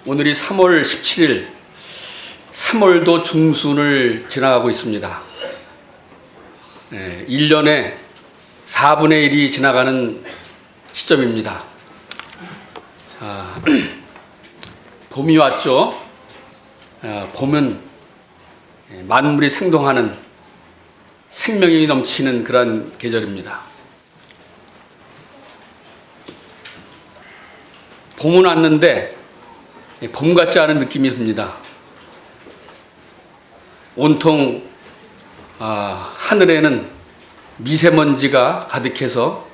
오늘이 3월 17일, 3월도 중순을 지나가고 있습니다. 1년에 4분의 1이 지나가는 시점입니다. 봄이 왔죠. 봄은 만물이 생동하는 생명이 넘치는 그런 계절입니다. 봄은 왔는데 봄 같지 않은 느낌이 듭니다. 온통 하늘에는 미세먼지가 가득해서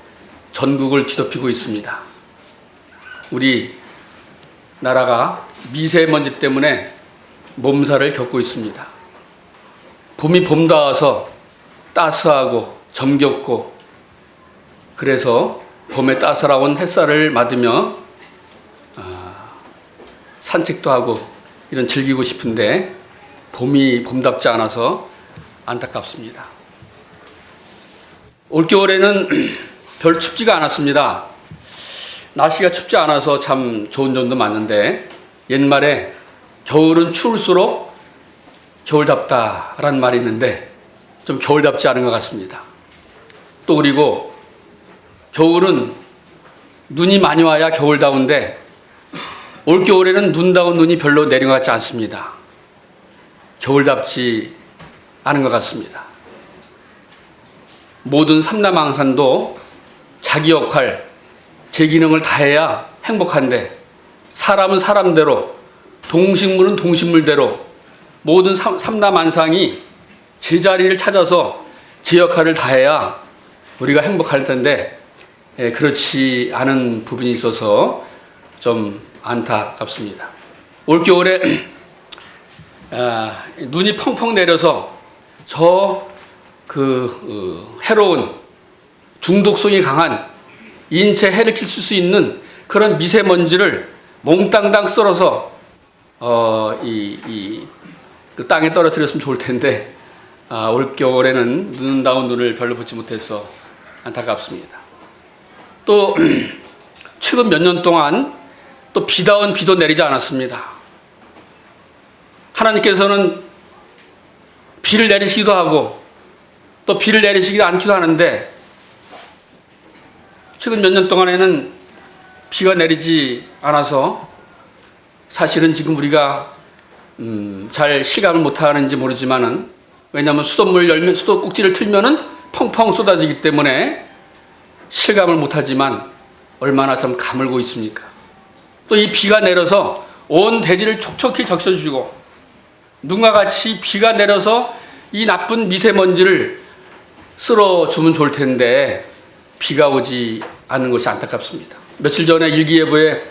전국을 뒤덮이고 있습니다. 우리 나라가 미세먼지 때문에 몸살을 겪고 있습니다. 봄이 봄다워서 따스하고 정겹고, 그래서 봄의 따스러운 햇살을 맞으며 산책도 하고 이런 즐기고 싶은데 봄이 봄답지 않아서 안타깝습니다. 올겨울에는 별 춥지가 않았습니다. 날씨가 춥지 않아서 참 좋은 점도 많은데, 옛말에 겨울은 추울수록 겨울답다라는 말이 있는데 좀 겨울답지 않은 것 같습니다. 또 그리고 겨울은 눈이 많이 와야 겨울다운데 올겨울에는 눈다운 눈이 별로 내린 것 같지 않습니다. 겨울답지 않은 것 같습니다. 모든 삼라망산도 자기 역할, 제 기능을 다해야 행복한데, 사람은 사람대로, 동식물은 동식물대로 모든 삼라만상이 제자리를 찾아서 제 역할을 다해야 우리가 행복할 텐데, 그렇지 않은 부분이 있어서 좀 안타깝습니다. 올겨울에 눈이 펑펑 내려서 해로운 중독성이 강한 인체 해를 끼칠 수 있는 그런 미세먼지를 몽땅땅 썰어서 그 땅에 떨어뜨렸으면 좋을 텐데, 올겨울에는 눈다운 눈을 별로 보지 못해서 안타깝습니다. 또 최근 몇 년 동안 또 비다운 비도 내리지 않았습니다. 하나님께서는 비를 내리시기도 하고 또 비를 내리시지 않기도 하는데, 최근 몇 년 동안에는 비가 내리지 않아서 사실은 지금 우리가 잘 실감을 못하는지 모르지만은, 왜냐하면 수돗물 열면, 수도꼭지를 틀면은 펑펑 쏟아지기 때문에 실감을 못하지만 얼마나 참 가물고 있습니까? 또 이 비가 내려서 온 대지를 촉촉히 적셔주시고, 눈과 같이 비가 내려서 이 나쁜 미세먼지를 쓸어주면 좋을 텐데 비가 오지 않는 것이 안타깝습니다. 며칠 전에 일기예보에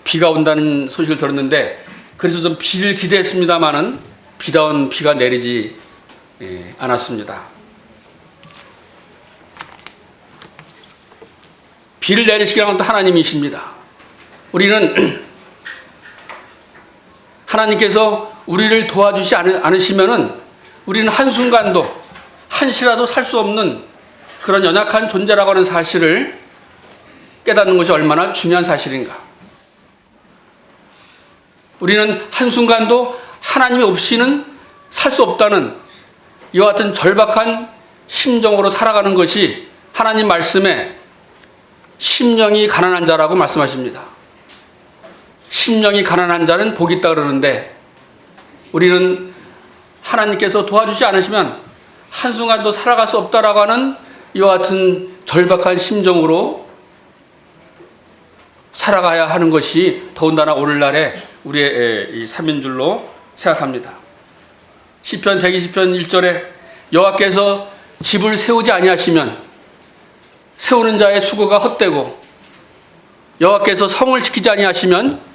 비가 온다는 소식을 들었는데, 그래서 좀 비를 기대했습니다마는 비다운 비가 내리지 않았습니다. 비를 내리시기는 또 하나님이십니다. 우리는 하나님께서 우리를 도와주지 않으시면은 우리는 한순간도 한시라도 살 수 없는 그런 연약한 존재라고 하는 사실을 깨닫는 것이 얼마나 중요한 사실인가. 우리는 한순간도 하나님이 없이는 살 수 없다는 이와 같은 절박한 심정으로 살아가는 것이 하나님 말씀에 심령이 가난한 자라고 말씀하십니다. 심령이 가난한 자는 복이 있다 그러는데, 우리는 하나님께서 도와주지 않으시면 한순간도 살아갈 수 없다라고 하는 이와 같은 절박한 심정으로 살아가야 하는 것이 더군다나 오늘날의 우리의 이 삶인 줄로 생각합니다. 시편 120편 1절에 여호와께서 집을 세우지 아니하시면 세우는 자의 수고가 헛되고, 여호와께서 성을 지키지 아니하시면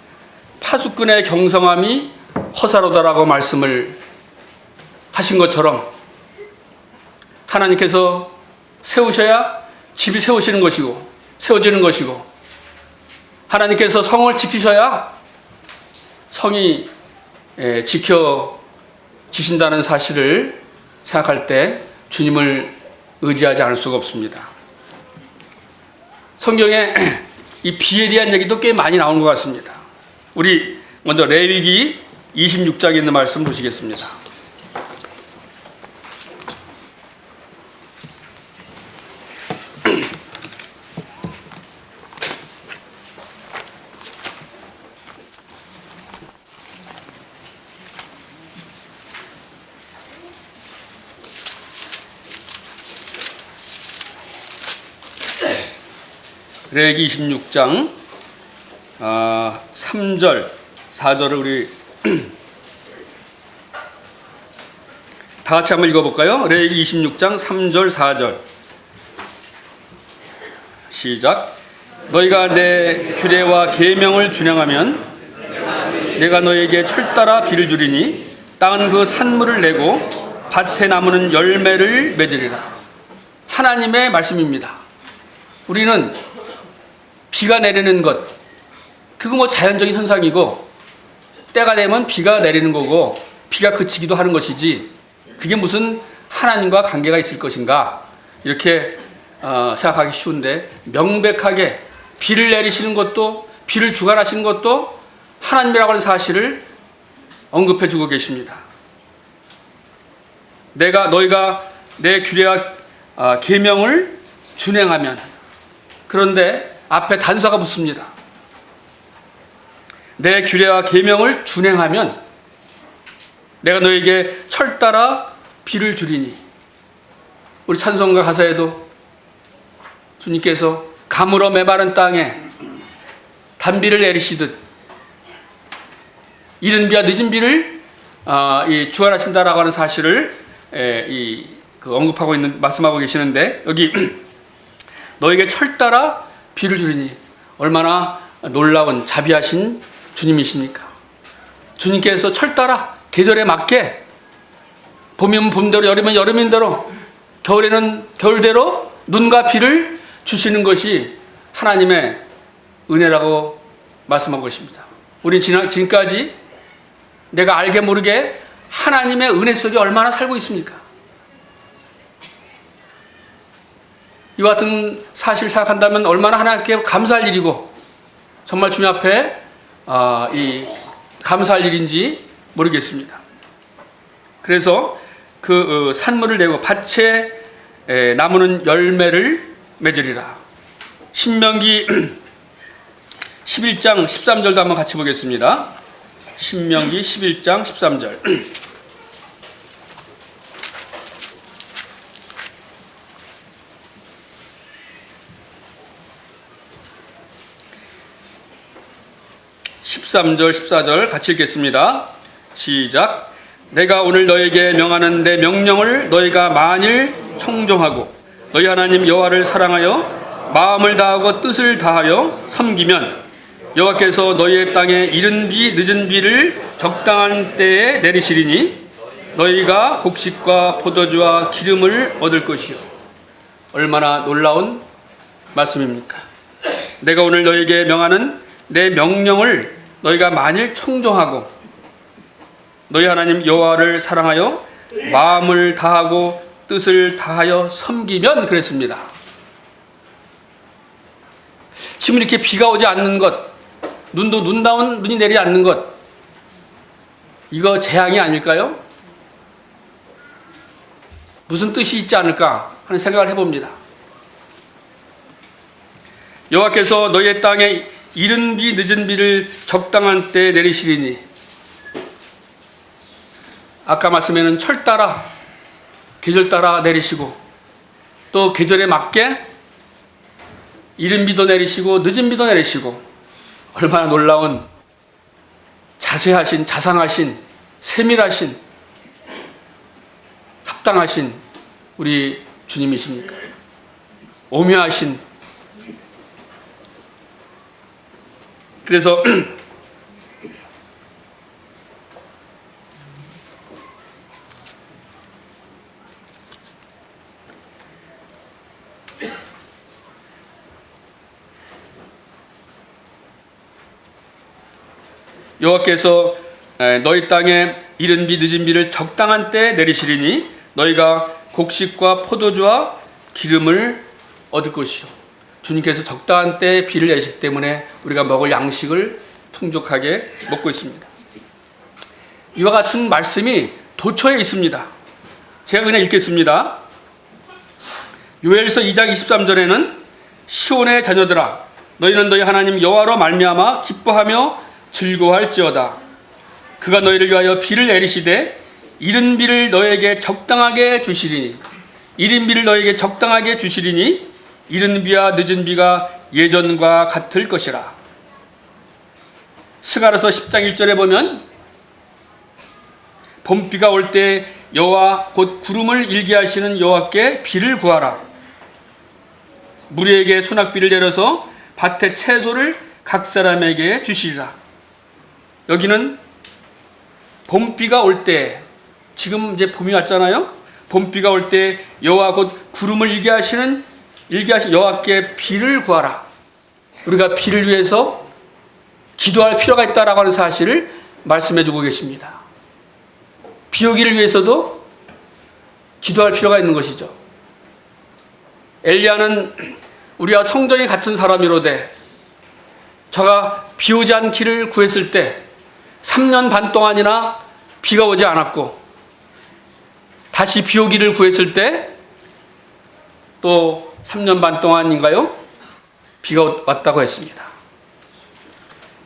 파수꾼의 경성함이 허사로다라고 말씀을 하신 것처럼, 하나님께서 세우셔야 집이 세우시는 것이고 세워지는 것이고, 하나님께서 성을 지키셔야 성이 지켜지신다는 사실을 생각할 때 주님을 의지하지 않을 수가 없습니다. 성경에 이 비에 대한 얘기도 꽤 많이 나오는 것 같습니다. 우리 먼저 레위기 26장에 있는 말씀 보시겠습니다. 레위기 26장 3절, 4절을 우리 다 같이 한번 읽어볼까요? 레위기 26장 3절, 4절 시작. 너희가 내 규례와 계명을 준행하면 내가 너희에게 철따라 비를 주리니 땅은 그 산물을 내고 밭에 나무는 열매를 맺으리라. 하나님의 말씀입니다. 우리는 비가 내리는 것, 그거 뭐 자연적인 현상이고 때가 되면 비가 내리는 거고 비가 그치기도 하는 것이지 그게 무슨 하나님과 관계가 있을 것인가 이렇게 생각하기 쉬운데, 명백하게 비를 내리시는 것도, 비를 주관하시는 것도 하나님이라고 하는 사실을 언급해 주고 계십니다. 너희가 내 규례와 계명을 준행하면, 그런데 앞에 단서가 붙습니다. 내 규례와 계명을 준행하면 내가 너에게 철따라 비를 주리니. 우리 찬송가 가사에도 주님께서 가물어 메마른 땅에 단비를 내리시듯 이른 비와 늦은 비를 주관하신다라고 하는 사실을 언급하고 있는, 말씀하고 계시는데, 여기 너에게 철따라 비를 주리니 얼마나 놀라운 자비하신 주님이십니까? 주님께서 철따라 계절에 맞게, 봄이면 봄대로, 여름이면 여름인 대로, 겨울에는 겨울대로 눈과 비를 주시는 것이 하나님의 은혜라고 말씀한 것입니다. 우린 지금까지 내가 알게 모르게 하나님의 은혜 속에 얼마나 살고 있습니까? 이와 같은 사실을 생각한다면 얼마나 하나님께 감사할 일이고 정말 주님 앞에 감사할 일인지 모르겠습니다. 그래서 그 산물을 내고 밭에 나무는 열매를 맺으리라. 신명기 11장 13절도 한번 같이 보겠습니다. 신명기 11장 13절. (13절) (14절) 같이 읽겠습니다. 시작. 내가 오늘 너에게 명하는 내 명령을 너희가 만일 청종하고 너희 하나님 여호와를 사랑하여 마음을 다하고 뜻을 다하여 섬기면 여호와께서 너희의 땅에 이른 비 늦은 비를 적당한 때에 내리시리니 너희가 곡식과 포도주와 기름을 얻을 것이요. 얼마나 놀라운 말씀입니까? 내가 오늘 너희에게 명하는 내 명령을 너희가 만일 청종하고 너희 하나님 여호와를 사랑하여 마음을 다하고 뜻을 다하여 섬기면, 그랬습니다. 지금 이렇게 비가 오지 않는 것, 눈이 내리지 않는 것, 이거 재앙이 아닐까요? 무슨 뜻이 있지 않을까 하는 생각을 해봅니다. 여호와께서 너희의 땅에 이른 비 늦은 비를 적당한 때에 내리시리니, 아까 말씀에는 철 따라 계절 따라 내리시고 또 계절에 맞게 이른 비도 내리시고 늦은 비도 내리시고, 얼마나 놀라운 자세하신, 자상하신, 세밀하신, 합당하신 우리 주님이십니까? 오묘하신. 그래서 여호와께서 너희 땅에 이른 비 늦은 비를 적당한 때에 내리시리니 너희가 곡식과 포도주와 기름을 얻을 것이요. 주님께서 적당한 때에 비를 내시기 때문에 우리가 먹을 양식을 풍족하게 먹고 있습니다. 이와 같은 말씀이 도처에 있습니다. 제가 그냥 읽겠습니다. 요엘서 2장 23절에는 시온의 자녀들아 너희는 너희 하나님 여호와로 말미암아 기뻐하며 즐거워할지어다. 그가 너희를 위하여 비를 내리시되 이른 비를 너에게 적당하게 주시리니 이른 비를 너에게 적당하게 주시리니 이른 비와 늦은 비가 예전과 같을 것이라. 스가랴서 10장 1절에 보면 봄비가 올 때 여호와 곧 구름을 일게 하시는 여호와께 비를 구하라. 무리에게 소낙비를 내려서 밭의 채소를 각 사람에게 주시리라. 여기는 봄비가 올 때, 지금 이제 봄이 왔잖아요. 봄비가 올 때 여호와 곧 구름을 일게 하시는 여호와께 비를 구하라. 우리가 비를 위해서 기도할 필요가 있다라고 하는 사실을 말씀해 주고 계십니다. 비 오기를 위해서도 기도할 필요가 있는 것이죠. 엘리야는 우리와 성정이 같은 사람이로되 저가 비 오지 않기를 구했을 때 3년 반 동안이나 비가 오지 않았고 다시 비 오기를 구했을 때 또 3년 반 동안인가요? 비가 왔다고 했습니다.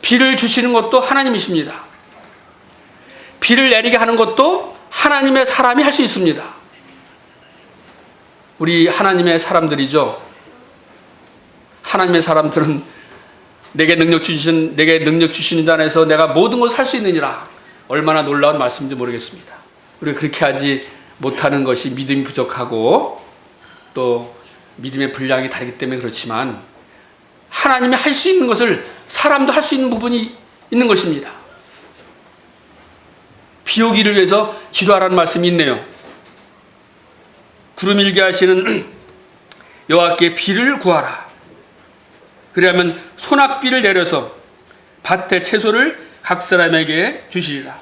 비를 주시는 것도 하나님이십니다. 비를 내리게 하는 것도 하나님의 사람이 할 수 있습니다. 우리 하나님의 사람들이죠. 하나님의 사람들은 내게 능력 주시는 자 안에서 내가 모든 것을 할 수 있느니라. 얼마나 놀라운 말씀인지 모르겠습니다. 우리가 그렇게 하지 못하는 것이 믿음이 부족하고 또 믿음의 분량이 다르기 때문에 그렇지만 하나님이 할 수 있는 것을 사람도 할 수 있는 부분이 있는 것입니다. 비 오기를 위해서 기도하라는 말씀이 있네요. 구름 일게 하시는 여호와께 비를 구하라. 그리하면 소낙비를 내려서 밭의 채소를 각 사람에게 주시리라.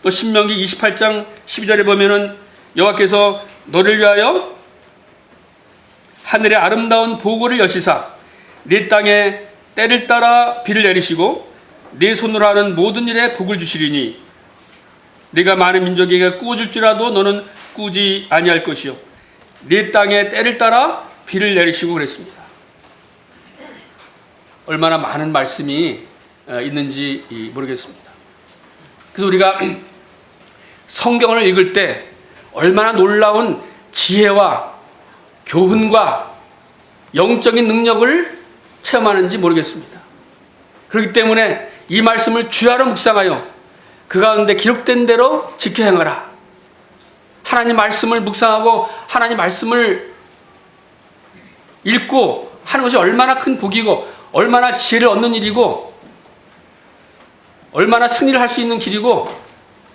또 신명기 28장 12절에 보면은 여호와께서 너를 위하여 하늘의 아름다운 보고를 여시사 네 땅에 때를 따라 비를 내리시고 네 손으로 하는 모든 일에 복을 주시리니 네가 많은 민족에게 꾸어줄지라도 너는 꾸지 아니할 것이요 네 땅에 때를 따라 비를 내리시고 그랬습니다. 얼마나 많은 말씀이 있는지 모르겠습니다. 그래서 우리가 성경을 읽을 때 얼마나 놀라운 지혜와 교훈과 영적인 능력을 체험하는지 모르겠습니다. 그렇기 때문에 이 말씀을 주야로 묵상하여 그 가운데 기록된 대로 지켜 행하라. 하나님 말씀을 묵상하고 하나님 말씀을 읽고 하는 것이 얼마나 큰 복이고 얼마나 지혜를 얻는 일이고 얼마나 승리를 할 수 있는 길이고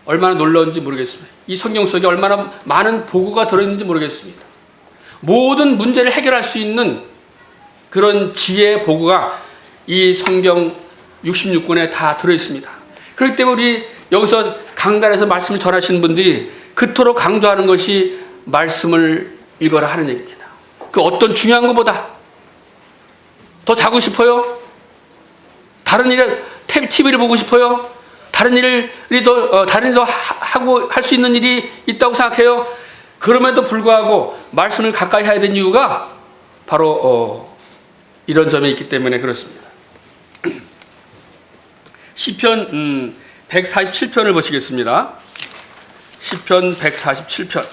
얼마나 놀라운지 모르겠습니다. 이 성경 속에 얼마나 많은 보고가 들어있는지 모르겠습니다. 모든 문제를 해결할 수 있는 그런 지혜의 보고가 이 성경 66권에 다 들어있습니다. 그렇기 때문에 우리 여기서 강단에서 말씀을 전하시는 분들이 그토록 강조하는 것이 말씀을 읽어라 하는 얘기입니다. 그 어떤 중요한 것보다 더 자고 싶어요? 다른 일에 TV를 보고 싶어요? 다른 일을 더 하고 할 수 있는 일이 있다고 생각해요? 그럼에도 불구하고 말씀을 가까이 해야 되는 이유가 바로 이런 점에 있기 때문에 그렇습니다. 시편 147편을 보시겠습니다. 시편 147편.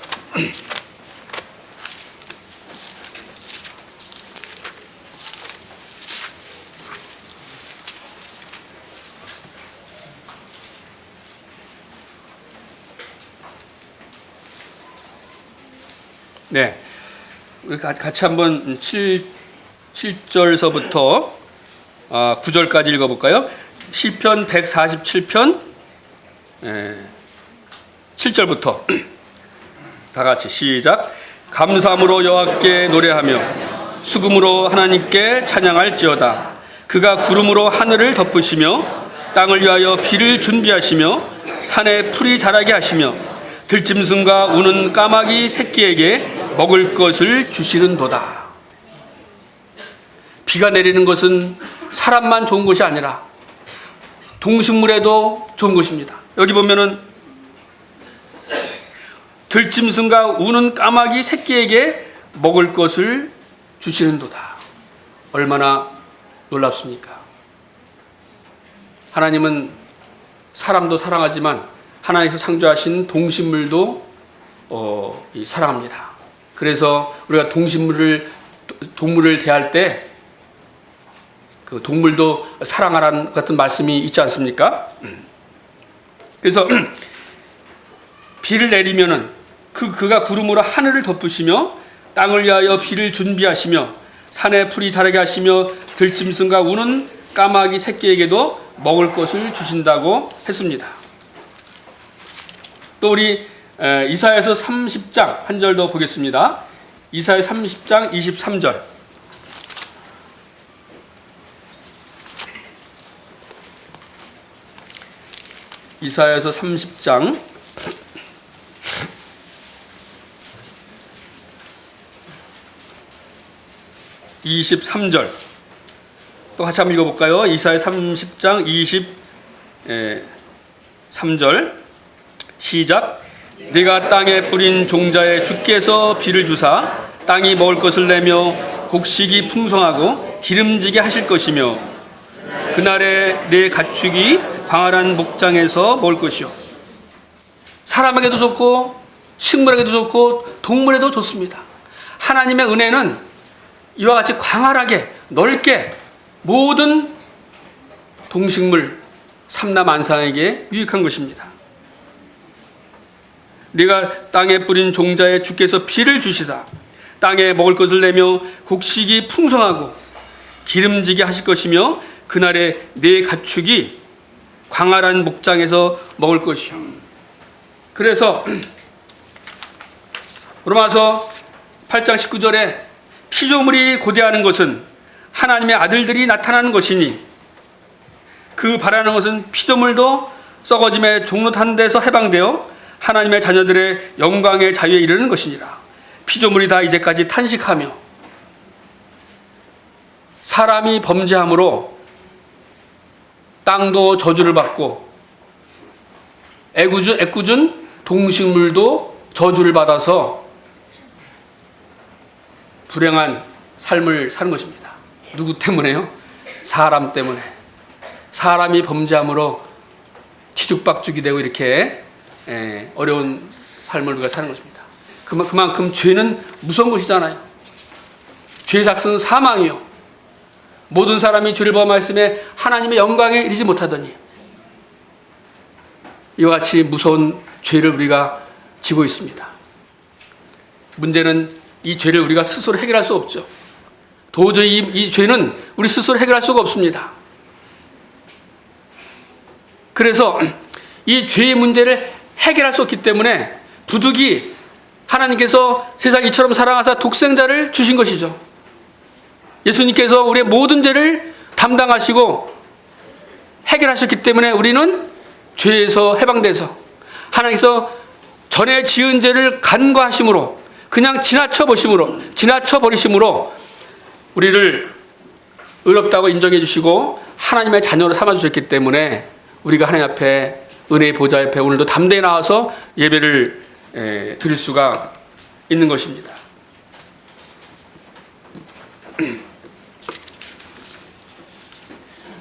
네, 우리 같이 한번 7절서부터 9절까지 읽어볼까요? 시편 147편 7절부터 다 같이 시작. 감사함으로 여호와께 노래하며 수금으로 하나님께 찬양할지어다. 그가 구름으로 하늘을 덮으시며 땅을 위하여 비를 준비하시며 산에 풀이 자라게 하시며 들짐승과 우는 까마귀 새끼에게 먹을 것을 주시는도다. 비가 내리는 것은 사람만 좋은 것이 아니라 동식물에도 좋은 것입니다. 여기 보면은 들짐승과 우는 까마귀 새끼에게 먹을 것을 주시는도다. 얼마나 놀랍습니까? 하나님은 사람도 사랑하지만 하나님께서 창조하신 동식물도 사랑합니다. 그래서 우리가 동물을 대할 때 그 동물도 사랑하라는 같은 말씀이 있지 않습니까? 그래서 비를 내리면은 그가 구름으로 하늘을 덮으시며 땅을 위하여 비를 준비하시며 산에 풀이 자라게 하시며 들짐승과 우는 까마귀 새끼에게도 먹을 것을 주신다고 했습니다. 또 우리 이사야서 30장 한 절 더 보겠습니다. 이사야 30장 23절. 이사야서 30장 23절 또 같이 한번 읽어볼까요? 이사야 30장 23절 시작. 네가 땅에 뿌린 종자에 주께서 비를 주사 땅이 먹을 것을 내며 곡식이 풍성하고 기름지게 하실 것이며 그날에 내 가축이 광활한 목장에서 먹을 것이요. 사람에게도 좋고 식물에게도 좋고 동물에도 좋습니다. 하나님의 은혜는 이와 같이 광활하게 넓게 모든 동식물 삼라만상에게 유익한 것입니다. 네가 땅에 뿌린 종자에 주께서 비를 주시사 땅에 먹을 것을 내며 곡식이 풍성하고 기름지게 하실 것이며 그날에 네 가축이 광활한 목장에서 먹을 것이요. 그래서 로마서 8장 19절에 피조물이 고대하는 것은 하나님의 아들들이 나타나는 것이니 그 바라는 것은 피조물도 썩어짐의 종로탄 데서 해방되어 하나님의 자녀들의 영광의 자유에 이르는 것이니라. 피조물이 다 이제까지 탄식하며 사람이 범죄함으로 땅도 저주를 받고 애꿎은 동식물도 저주를 받아서 불행한 삶을 사는 것입니다. 누구 때문에요? 사람 때문에. 사람이 범죄함으로 뒤죽박죽이 되고 이렇게 어려운 삶을 우리가 사는 것입니다. 그만큼 죄는 무서운 것이잖아요. 죄의 삭스는 사망이요. 모든 사람이 죄를 범하였음에 하나님의 영광에 이르지 못하더니 이와 같이 무서운 죄를 우리가 지고 있습니다. 문제는 이 죄를 우리가 스스로 해결할 수 없죠. 도저히 이 죄는 우리 스스로 해결할 수가 없습니다. 그래서 이 죄의 문제를 해결할 수 없기 때문에 부득이 하나님께서 세상 이처럼 사랑하사 독생자를 주신 것이죠. 예수님께서 우리의 모든 죄를 담당하시고 해결하셨기 때문에 우리는 죄에서 해방돼서 하나님께서 전에 지은 죄를 간과하심으로 그냥 지나쳐 버리심으로 우리를 의롭다고 인정해 주시고 하나님의 자녀로 삼아 주셨기 때문에 우리가 하나님 앞에 은혜의 보좌 앞에 오늘도 담대히 나와서 예배를 드릴 수가 있는 것입니다.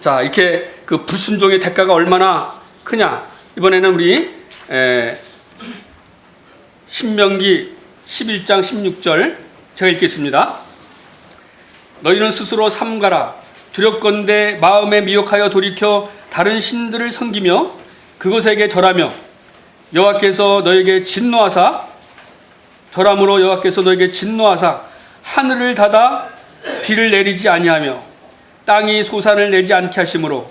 자, 이렇게 그 불순종의 대가가 얼마나 크냐. 이번에는 우리 신명기 11장 16절 제가 읽겠습니다. 너희는 스스로 삼가라. 두렵건대 마음에 미혹하여 돌이켜 다른 신들을 섬기며 그것에게 절하며 여호와께서 너에게 진노하사 절함으로 여호와께서 너에게 진노하사 하늘을 닫아 비를 내리지 아니하며 땅이 소산을 내지 않게 하심으로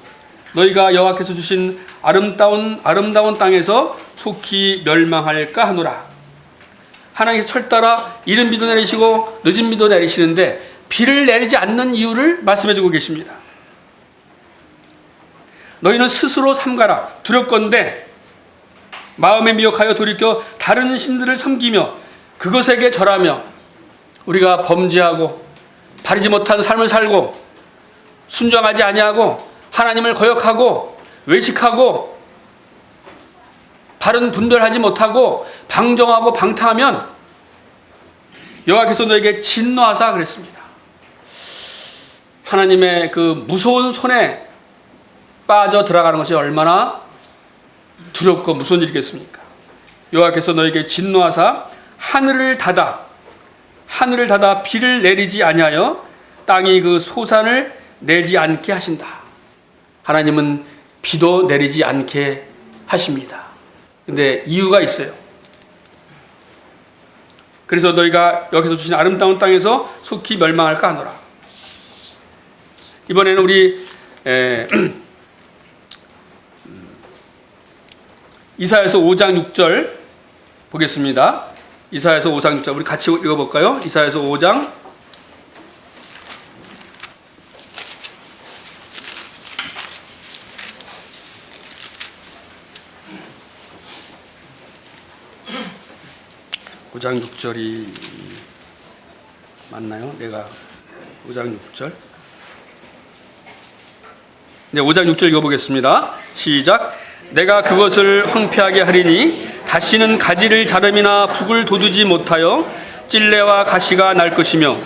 너희가 여호와께서 주신 아름다운 땅에서 속히 멸망할까 하노라. 하나님께서 철따라 이른 비도 내리시고 늦은 비도 내리시는데 비를 내리지 않는 이유를 말씀해 주고 계십니다. 너희는 스스로 삼가라. 두렵건대 마음에 미혹하여 돌이켜 다른 신들을 섬기며 그것에게 절하며 우리가 범죄하고 바르지 못한 삶을 살고 순종하지 아니하고 하나님을 거역하고 외식하고 바른 분별하지 못하고 방종하고 방탕하면 여호와께서 너에게 진노하사 그랬습니다. 하나님의 그 무서운 손에 빠져 들어가는 것이 얼마나 두렵고 무서운 일이겠습니까? 여호와께서 너에게 진노하사 하늘을 닫아 비를 내리지 아니하여 땅이 그 소산을 내지 않게 하신다. 하나님은 비도 내리지 않게 하십니다. 근데 이유가 있어요. 그래서 너희가 여기서 주신 아름다운 땅에서 속히 멸망할까 하노라. 이번에는 우리 이사야서 5장 6절 보겠습니다. 이사야서 5장 6절 우리 같이 읽어볼까요? 이사야서 5장 5장 6절이 맞나요? 내가 5장 6절 네, 5장 6절 읽어보겠습니다. 시작. 내가 그것을 황폐하게 하리니 다시는 가지를 자름이나 북을 돋우지 못하여 찔레와 가시가 날 것이며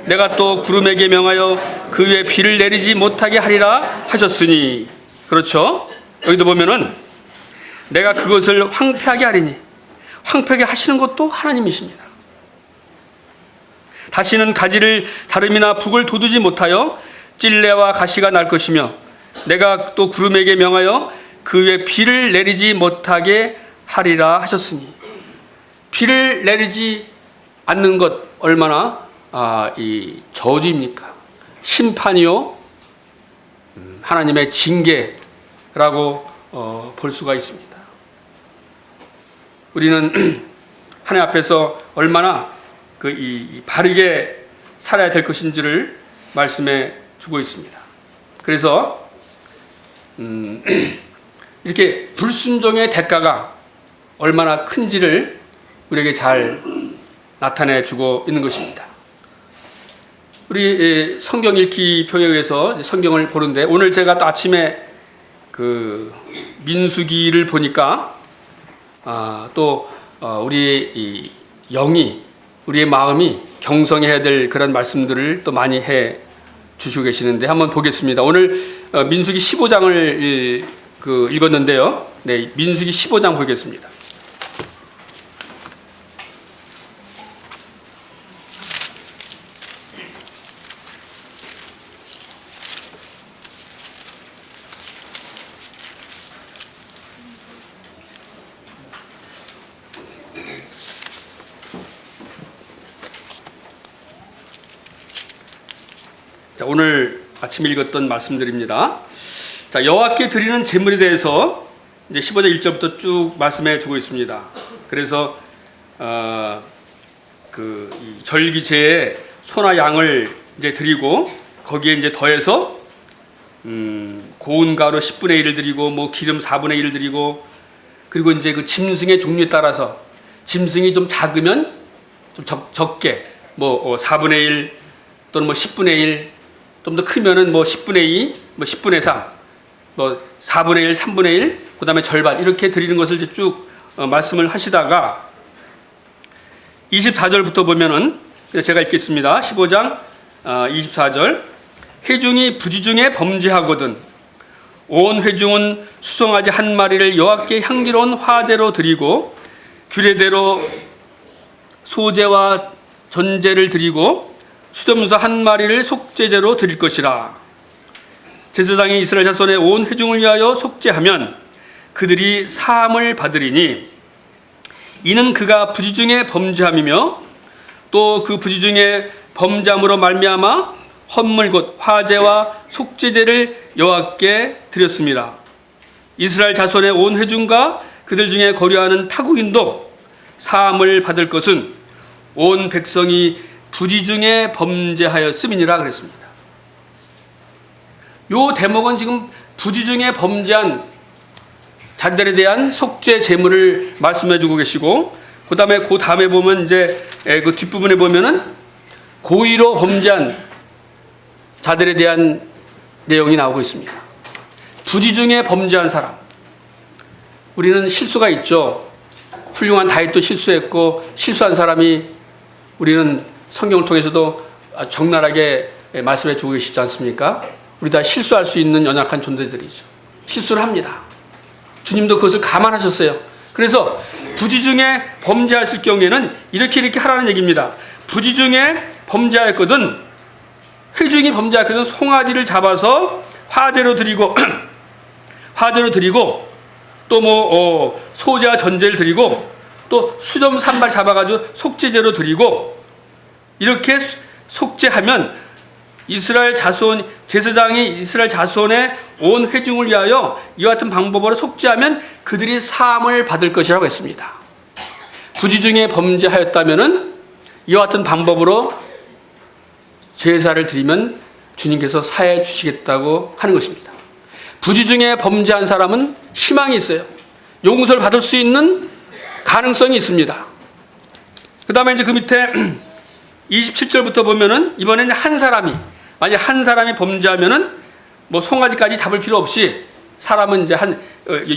내가 또 구름에게 명하여 그 위에 비를 내리지 못하게 하리라 하셨으니. 그렇죠? 여기도 보면은 내가 그것을 황폐하게 하리니, 황폐하게 하시는 것도 하나님이십니다. 다시는 가지를 자름이나 북을 돋우지 못하여 찔레와 가시가 날 것이며 내가 또 구름에게 명하여 그 위에 비를 내리지 못하게 하리라 하셨으니. 비를 내리지 않는 것 얼마나 이 저주입니까? 심판이요, 하나님의 징계라고 볼 수가 있습니다. 우리는 하나님 앞에서 얼마나 바르게 살아야 될 것인지를 말씀해 주고 있습니다. 그래서 이렇게 불순종의 대가가 얼마나 큰지를 우리에게 잘 나타내 주고 있는 것입니다. 우리 성경 읽기 표에 의해서 성경을 보는데 오늘 제가 또 아침에 그 민수기를 보니까 또 우리의 이 영이, 우리의 마음이 경성해야 될 그런 말씀들을 또 많이 해 주시고 계시는데 한번 보겠습니다. 오늘 민수기 15장을 읽었는데요. 네, 민수기 15장 보겠습니다. 자, 오늘 아침에 읽었던 말씀들입니다. 자, 여호와께 드리는 제물에 대해서 이제 15장 1절부터 쭉 말씀해 주고 있습니다. 그래서 이 절기제에 소나 양을 이제 드리고 거기에 이제 더해서 고운 가루 10분의 1을 드리고 뭐 기름 4분의 1을 드리고 그리고 이제 그 짐승의 종류에 따라서 짐승이 좀 작으면 좀 적게 뭐 4분의 1 또는 뭐 10분의 1 좀 더 크면은 뭐 10분의 2, 뭐 10분의 3, 뭐 4분의 1, 3분의 1, 그 다음에 절반 이렇게 드리는 것을 이제 쭉 말씀을 하시다가 24절부터 보면은 제가 읽겠습니다. 15장 24절. 회중이 부지중에 범죄하거든 온 회중은 수송아지 한 마리를 여호와께 향기로운 화제로 드리고 규례대로 소제와 전제를 드리고 수염소 한 마리를 속죄제로 드릴 것이라. 제사장이 이스라엘 자손의 온 회중을 위하여 속죄하면 그들이 사함을 받으리니 이는 그가 부지중에 범죄함이며 또 그 부지중에 범죄함으로 말미암아 헌물 곧 화제와 속죄제를 여호와께 드렸습니다. 이스라엘 자손의 온 회중과 그들 중에 거류하는 타국인도 사함을 받을 것은 온 백성이 부지중에 범죄하였음이니라 그랬습니다. 요 대목은 지금 부지중에 범죄한 자들에 대한 속죄 제물을 말씀해 주고 계시고 그 다음에 보면 이제 그 뒷부분에 보면은 고의로 범죄한 자들에 대한 내용이 나오고 있습니다. 부지 중에 범죄한 사람. 우리는 실수가 있죠. 훌륭한 다윗도 실수했고, 실수한 사람이 우리는 성경을 통해서도 적나라하게 말씀해 주고 계시지 않습니까? 우리 다 실수할 수 있는 연약한 존재들이죠. 실수를 합니다. 주님도 그것을 감안하셨어요. 그래서 부지 중에 범죄했을 경우에는 이렇게 하라는 얘기입니다. 부지 중에 범죄하였거든, 회중이 범죄하였거든 송아지를 잡아서 화제로 드리고 또 소제와 전제를 드리고 또 수점 3발 잡아가지고 속죄제로 드리고, 이렇게 속죄하면 이스라엘 자손, 제사장이 이스라엘 자손의 온 회중을 위하여 이와 같은 방법으로 속죄하면 그들이 사함을 받을 것이라고 했습니다. 부지 중에 범죄하였다면은 이와 같은 방법으로 제사를 드리면 주님께서 사해 주시겠다고 하는 것입니다. 부지 중에 범죄한 사람은 희망이 있어요. 용서를 받을 수 있는 가능성이 있습니다. 그 다음에 이제 그 밑에 27절부터 보면은 이번에는 만약 한 사람이 범죄하면은 뭐 송아지까지 잡을 필요 없이 사람은 이제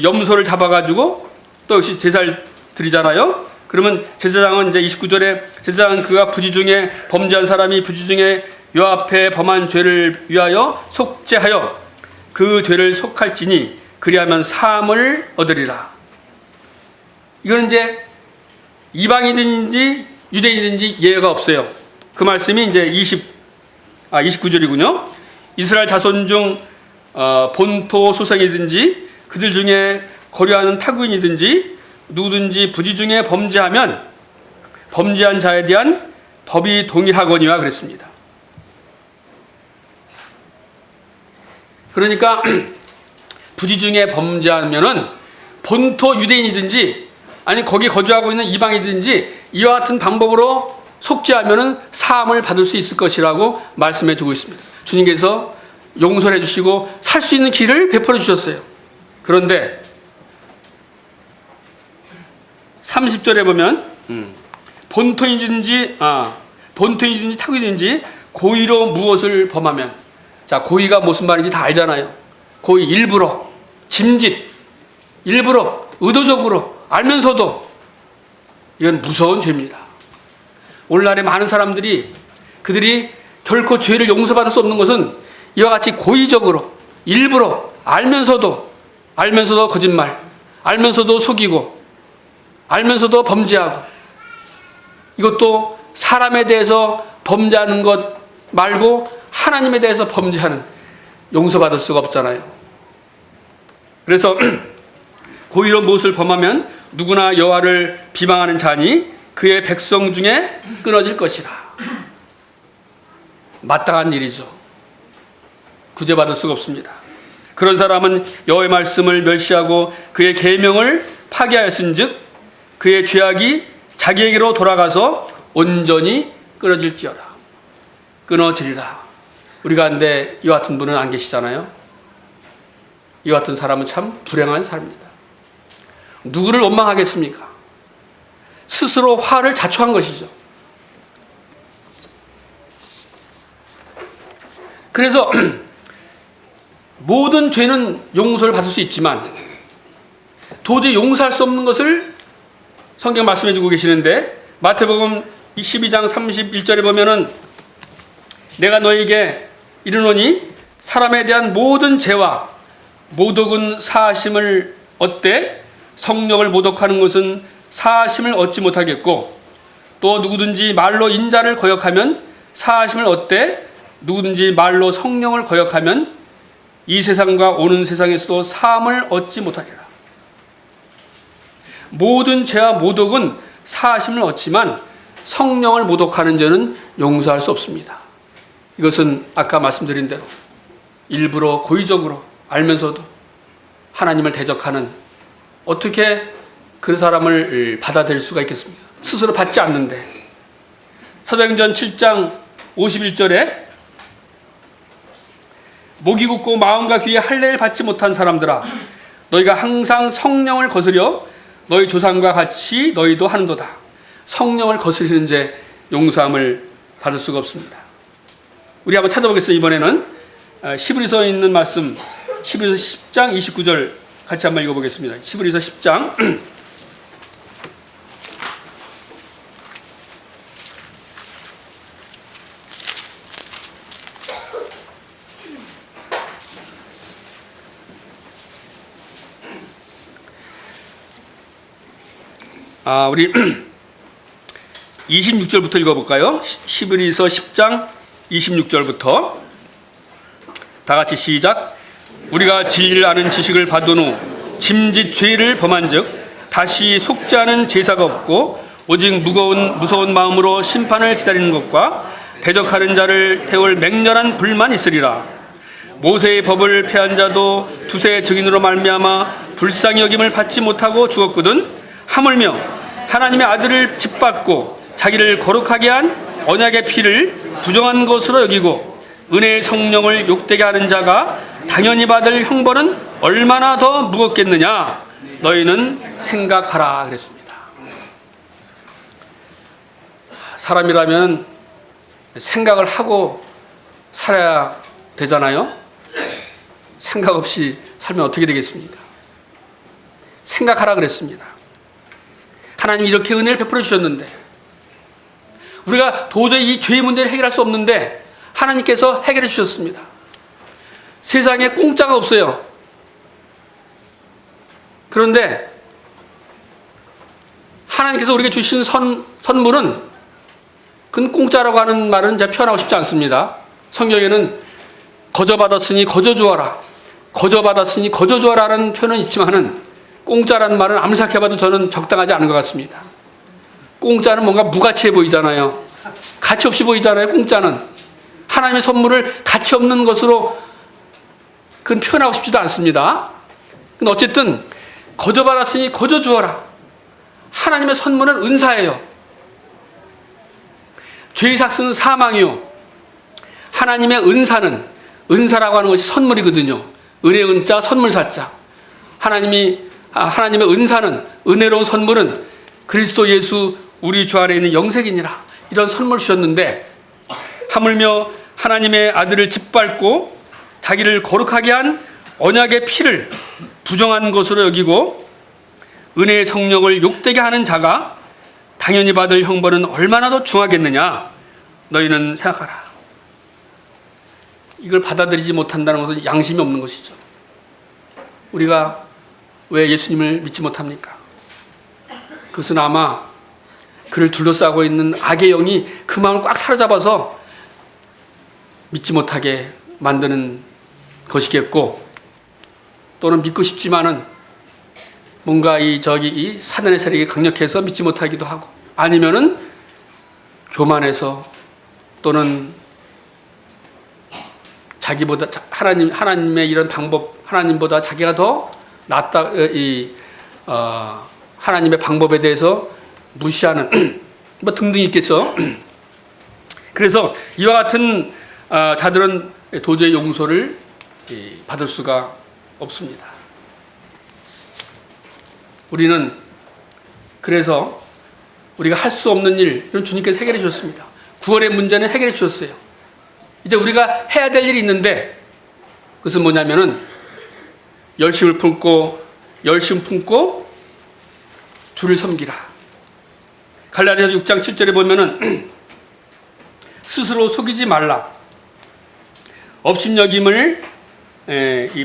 염소를 잡아가지고 또 역시 제사를 드리잖아요. 그러면 제사장은 이제 29절에 제사장은 그가 부지 중에 범죄한 사람이 부지 중에 여호와 앞에 범한 죄를 위하여 속죄하여 그 죄를 속할지니 그리하면 사함을 얻으리라. 이거는 이제 이방인이든지 유대인이든지 예외가 없어요. 그 말씀이 이제 29절이군요. 이스라엘 자손 중 본토 소생이든지 그들 중에 거류하는 타국인이든지 누구든지 부지 중에 범죄하면 범죄한 자에 대한 법이 동일하거니와 그랬습니다. 그러니까 부지 중에 범죄하면은 본토 유대인이든지 아니 거기 거주하고 있는 이방이든지 이와 같은 방법으로 속죄하면은 사함을 받을 수 있을 것이라고 말씀해 주고 있습니다. 주님께서 용서를 해 주시고 살 수 있는 길을 베풀어 주셨어요. 그런데 30절에 보면 본토인이든지 타국이든지 고의로 무엇을 범하면, 자, 고의가 무슨 말인지 다 알잖아요. 고의, 일부러, 짐짓, 일부러, 의도적으로, 알면서도, 이건 무서운 죄입니다. 오늘날의 많은 사람들이 그들이 결코 죄를 용서받을 수 없는 것은 이와 같이 고의적으로, 일부러, 알면서도 거짓말, 알면서도 속이고, 알면서도 범죄하고, 이것도 사람에 대해서 범죄하는 것 말고 하나님에 대해서 범죄하는, 용서받을 수가 없잖아요. 그래서 고의로 무엇을 범하면 누구나 여호와를 비방하는 자니 그의 백성 중에 끊어질 것이라. 마땅한 일이죠. 구제받을 수가 없습니다. 그런 사람은 여호와의 말씀을 멸시하고 그의 계명을 파괴하였은즉 그의 죄악이 자기에게로 돌아가서 온전히 끊어지리라. 우리 가운데 이와 같은 분은 안 계시잖아요. 이와 같은 사람은 참 불행한 사람입니다. 누구를 원망하겠습니까? 스스로 화를 자초한 것이죠. 그래서 모든 죄는 용서를 받을 수 있지만 도저히 용서할 수 없는 것을 성경 말씀해 주고 계시는데, 마태복음 12장 31절에 보면은 내가 너에게 이르노니 사람에 대한 모든 죄와 모독은 사하심을 얻되 성령을 모독하는 것은 사하심을 얻지 못하겠고, 또 누구든지 말로 인자를 거역하면 사하심을 얻되 누구든지 말로 성령을 거역하면 이 세상과 오는 세상에서도 사함을 얻지 못하리라. 모든 죄와 모독은 사하심을 얻지만 성령을 모독하는 죄는 용서할 수 없습니다. 이것은 아까 말씀드린 대로 일부러 고의적으로 알면서도 하나님을 대적하는, 어떻게 그 사람을 받아들일 수가 있겠습니까? 스스로 받지 않는데. 사도행전 7장 51절에 목이 굳고 마음과 귀에 할례를 받지 못한 사람들아, 너희가 항상 성령을 거스려 너희 조상과 같이 너희도 하는도다. 성령을 거스리는 죄 용서함을 받을 수가 없습니다. 우리 한번 찾아보겠습니다. 이번에는 히브리서에 있는 말씀 히브리서 10장 29절 같이 한번 읽어보겠습니다. 히브리서 10장 우리 26절부터 읽어볼까요? 히브리서 10장 26절부터 다 같이 시작. 우리가 진리를 아는 지식을 받은 후 짐짓 죄를 범한즉 다시 속지 않은 제사가 없고 오직 무서운 마음으로 심판을 기다리는 것과 대적하는 자를 태울 맹렬한 불만 있으리라. 모세의 법을 폐한 자도 두세 증인으로 말미암아 불쌍히 여김을 받지 못하고 죽었거든. 하물며 하나님의 아들을 짓밟고 자기를 거룩하게 한 언약의 피를 부정한 것으로 여기고 은혜의 성령을 욕되게 하는 자가 당연히 받을 형벌은 얼마나 더 무겁겠느냐 너희는 생각하라 그랬습니다. 사람이라면 생각을 하고 살아야 되잖아요. 생각 없이 살면 어떻게 되겠습니까? 생각하라 그랬습니다. 하나님이 이렇게 은혜를 베풀어 주셨는데 우리가 도저히 이 죄의 문제를 해결할 수 없는데 하나님께서 해결해 주셨습니다. 세상에 공짜가 없어요. 그런데 하나님께서 우리에게 주신 선물은 그건 공짜라고 하는 말은 제가 표현하고 싶지 않습니다. 성경에는 거저받았으니 거저주어라, 거저받았으니 거저주어라는 표현은 있지만은 공짜라는 말은 아무리 생각해봐도 저는 적당하지 않은 것 같습니다. 공짜는 뭔가 무가치해 보이잖아요. 가치 없이 보이잖아요. 공짜는 하나님의 선물을 가치 없는 것으로 그건 표현하고 싶지도 않습니다. 근데 어쨌든 거저받았으니 거저주어라. 하나님의 선물은 은사예요. 죄의 삭스는 사망이요. 하나님의 은사라고 하는 것이 선물이거든요. 은혜 은자 선물 사자. 하나님의 은사는, 은혜로운 선물은 그리스도 예수 우리 주 안에 있는 영생이니라. 이런 선물 주셨는데 하물며 하나님의 아들을 짓밟고 자기를 거룩하게 한 언약의 피를 부정한 것으로 여기고 은혜의 성령을 욕되게 하는 자가 당연히 받을 형벌은 얼마나 더 중하겠느냐 너희는 생각하라. 이걸 받아들이지 못한다는 것은 양심이 없는 것이죠. 우리가 왜 예수님을 믿지 못합니까? 그것은 아마 그를 둘러싸고 있는 악의 영이 그 마음을 꽉 사로잡아서 믿지 못하게 만드는 것이겠고, 또는 믿고 싶지만은 뭔가 이 사단의 세력이 강력해서 믿지 못하기도 하고, 아니면은 교만해서 또는 자기보다 하나님의 이런 방법, 하나님보다 자기가 더 낫다, 하나님의 방법에 대해서 무시하는 뭐 등등 있겠죠. 그래서 이와 같은 자들은 도저히 용서를 받을 수가 없습니다. 우리는 그래서 우리가 할 수 없는 일은 주님께서 해결해 주셨습니다. 구원의 문제는 해결해 주셨어요. 이제 우리가 해야 될 일이 있는데 그것은 뭐냐면은 열심 품고 주를 섬기라. 갈라디아서 6장 7절에 보면은 스스로 속이지 말라. 업신여김을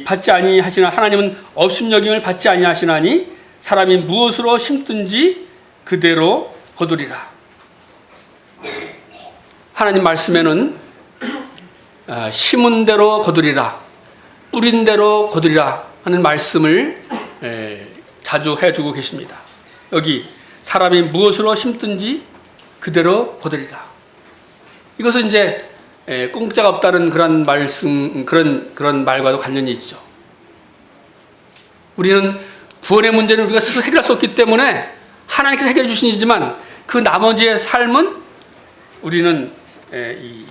받지 아니하시나, 하나님은 업신여김을 받지 아니하시나니 사람이 무엇으로 심든지 그대로 거두리라. 하나님 말씀에는 심은 대로 거두리라, 뿌린 대로 거두리라 하는 말씀을 자주 해주고 계십니다. 여기 사람이 무엇으로 심든지 그대로 거두리라. 이것은 이제 공짜가 없다는 그런 말씀, 그런 말과도 관련이 있죠. 우리는 구원의 문제는 우리가 스스로 해결할 수 없기 때문에 하나님께서 해결해 주신 이지만 그 나머지의 삶은 우리는 이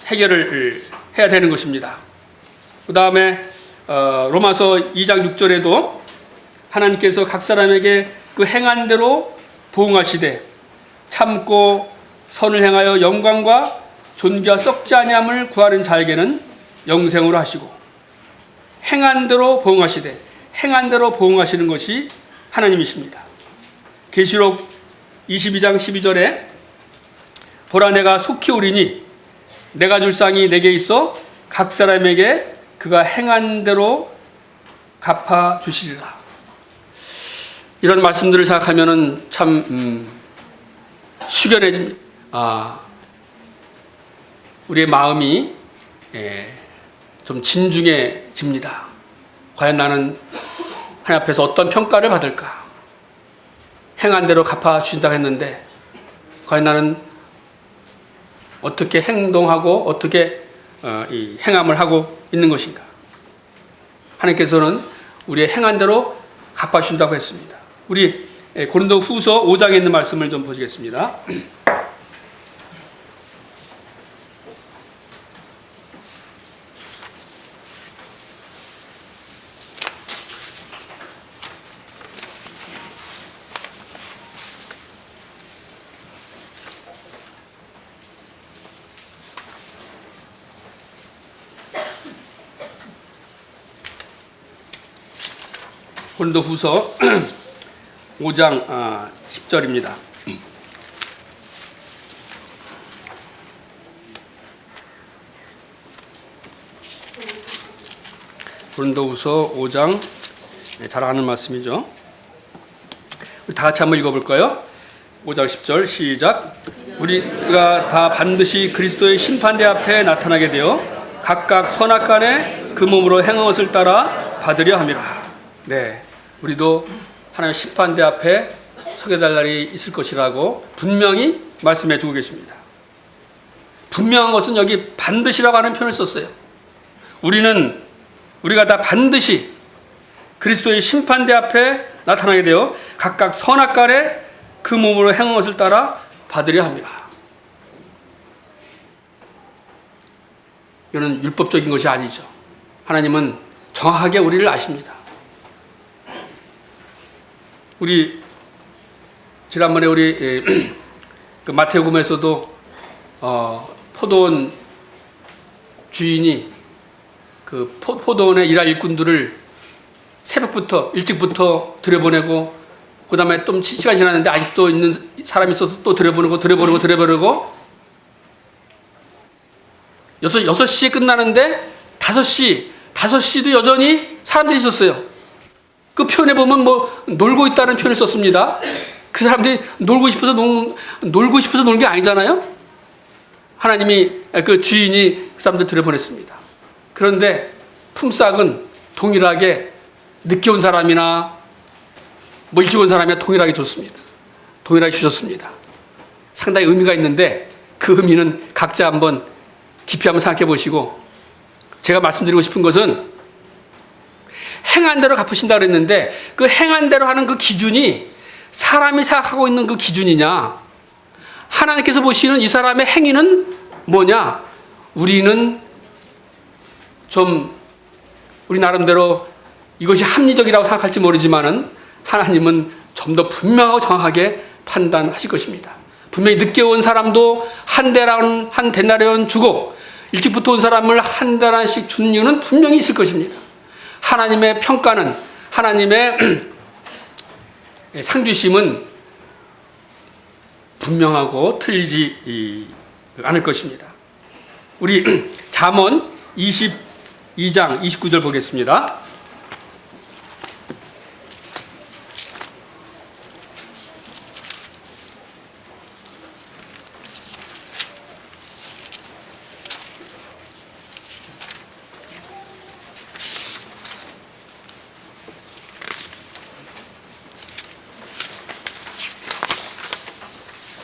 해결을 해야 되는 것입니다. 그 다음에 로마서 2장 6절에도 하나님께서 각 사람에게 그 행한 대로 보응하시되 참고 선을 행하여 영광과 존귀와 썩지 아니함을 구하는 자에게는 영생으로 하시고, 행한 대로 보응하시되, 행한 대로 보응하시는 것이 하나님이십니다. 계시록 22장 12절에 보라 내가 속히 오리니 내가 줄 상이 내게 있어 각 사람에게 그가 행한 대로 갚아 주시리라. 이런 말씀들을 생각하면은 참 숙연해집니다. 우리의 마음이 좀 진중해집니다. 과연 나는 하나님 앞에서 어떤 평가를 받을까? 행한 대로 갚아 주신다고 했는데 과연 나는 어떻게 행동하고 어떻게 이 행함을 하고 있는 것인가? 하나님께서는 우리의 행한 대로 갚아 주신다고 했습니다. 우리 고린도 후서 5장에 있는 말씀을 좀 보시겠습니다. 고린도 후서 5장 10절입니다. 고린도 후서 5장, 잘 아는 말씀이죠. 우리 다 같이 한번 읽어볼까요? 5장 10절 시작. 우리가 다 반드시 그리스도의 심판대 앞에 나타나게 되어 각각 선악간에 그 몸으로 행한 것을 따라 받으려 함이라. 네, 우리도 하나님 심판대 앞에 서게 될 날이 있을 것이라고 분명히 말씀해 주고 계십니다. 분명한 것은 여기 반드시라고 하는 표현을 썼어요. 우리가 다 반드시 그리스도의 심판대 앞에 나타나게 되어 각각 선악간에 그 몸으로 행한 것을 따라 받으려 합니다. 이거는 율법적인 것이 아니죠. 하나님은 정확하게 우리를 아십니다. 우리 지난번에 우리 그 마태복음에서도 포도원 주인이 그 포도원에 일할 일꾼들을 새벽부터 일찍부터 들여보내고 그 다음에 좀 시간이 지났는데 아직도 있는 사람이 있어서 또 들여보내고 6시에 끝나는데 5시도 여전히 사람들이 있었어요. 그 표현에 보면 뭐 놀고 있다는 표현을 썼습니다. 그 사람들이 놀고 싶어서 논 게 아니잖아요. 하나님이 그 주인이 그 사람들 들여보냈습니다. 그런데 품삯은 동일하게 늦게 온 사람이나 뭐 일찍 온 사람이나 동일하게 줬습니다. 동일하게 주셨습니다. 상당히 의미가 있는데 그 의미는 각자 한번 깊이 한번 생각해 보시고, 제가 말씀드리고 싶은 것은 행한 대로 갚으신다 그랬는데 그 행한 대로 하는 그 기준이 사람이 생각하고 있는 그 기준이냐, 하나님께서 보시는 이 사람의 행위는 뭐냐. 우리는 좀 우리 나름대로 이것이 합리적이라고 생각할지 모르지만은 하나님은 좀 더 분명하고 정확하게 판단하실 것입니다. 분명히 늦게 온 사람도 한 데나리온 주고 일찍부터 온 사람을 한 데나리씩 주는 이유는 분명히 있을 것입니다. 하나님의 평가는, 하나님의 상주심은 분명하고 틀리지 않을 것입니다. 우리 잠언 22장 29절 보겠습니다.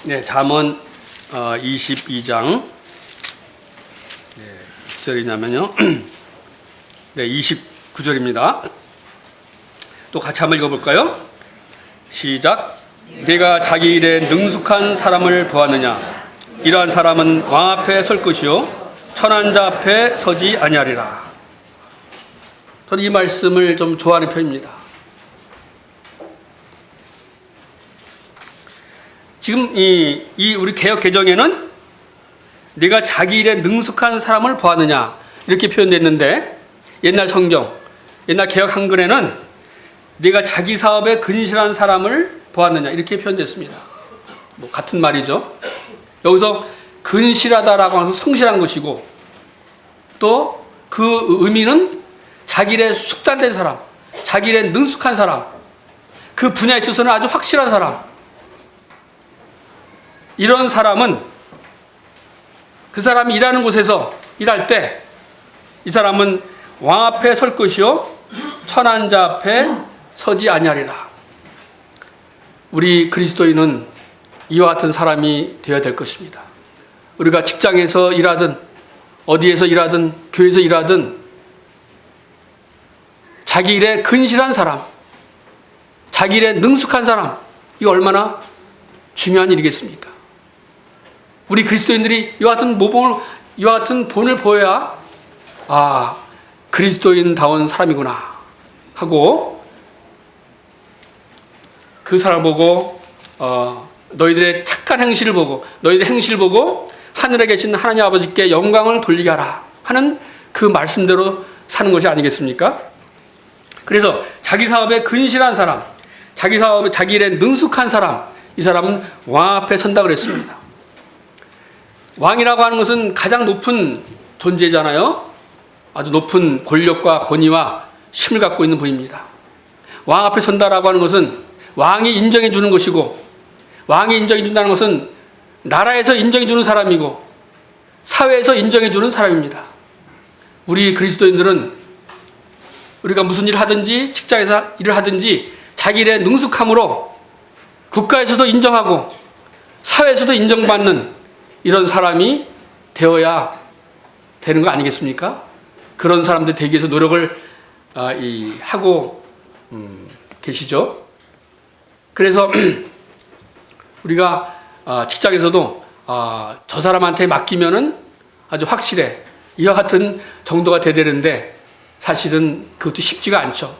네, 잠언 22장 몇 절이냐면요. 네, 29절입니다. 또 같이 한번 읽어볼까요? 시작. 내가 자기 일에 능숙한 사람을 보았느냐? 이러한 사람은 왕 앞에 설 것이요 천한 자 앞에 서지 아니하리라. 저는 이 말씀을 좀 좋아하는 편입니다. 지금 이 우리 개역 개정에는 네가 자기 일에 능숙한 사람을 보았느냐 이렇게 표현됐는데, 옛날 성경 옛날 개역 한글에는 네가 자기 사업에 근실한 사람을 보았느냐 이렇게 표현됐습니다. 뭐 같은 말이죠. 여기서 근실하다라고 하는 것은 성실한 것이고 또 그 의미는 자기 일에 숙달된 사람, 자기 일에 능숙한 사람, 그 분야에 있어서는 아주 확실한 사람. 이런 사람은 그 사람이 일하는 곳에서 일할 때 이 사람은 왕 앞에 설 것이요 천한 자 앞에 서지 아니하리라. 우리 그리스도인은 이와 같은 사람이 되어야 될 것입니다. 우리가 직장에서 일하든 어디에서 일하든 교회에서 일하든 자기 일에 근실한 사람, 자기 일에 능숙한 사람, 이거 얼마나 중요한 일이겠습니까? 우리 그리스도인들이 이와 같은 모범을, 이와 같은 본을 보여야 그리스도인다운 사람이구나 하고 그 사람을 보고 너희들의 착한 행실을 보고 너희들의 행실을 보고 하늘에 계신 하나님 아버지께 영광을 돌리게 하라 하는 그 말씀대로 사는 것이 아니겠습니까? 그래서 자기 사업에 근실한 사람, 자기 사업에 자기 일에 능숙한 사람, 이 사람은 왕 앞에 선다 그랬습니다. 왕이라고 하는 것은 가장 높은 존재잖아요. 아주 높은 권력과 권위와 힘을 갖고 있는 분입니다. 왕 앞에 선다라고 하는 것은 왕이 인정해 주는 것이고, 왕이 인정해 준다는 것은 나라에서 인정해 주는 사람이고 사회에서 인정해 주는 사람입니다. 우리 그리스도인들은 우리가 무슨 일을 하든지 직장에서 일을 하든지 자기 일에 능숙함으로 국가에서도 인정하고 사회에서도 인정받는 이런 사람이 되어야 되는 거 아니겠습니까? 그런 사람들 되기 위해서 노력을 하고 계시죠. 그래서 우리가 직장에서도 저 사람한테 맡기면은 아주 확실해, 이와 같은 정도가 돼야 되는데 사실은 그것도 쉽지가 않죠.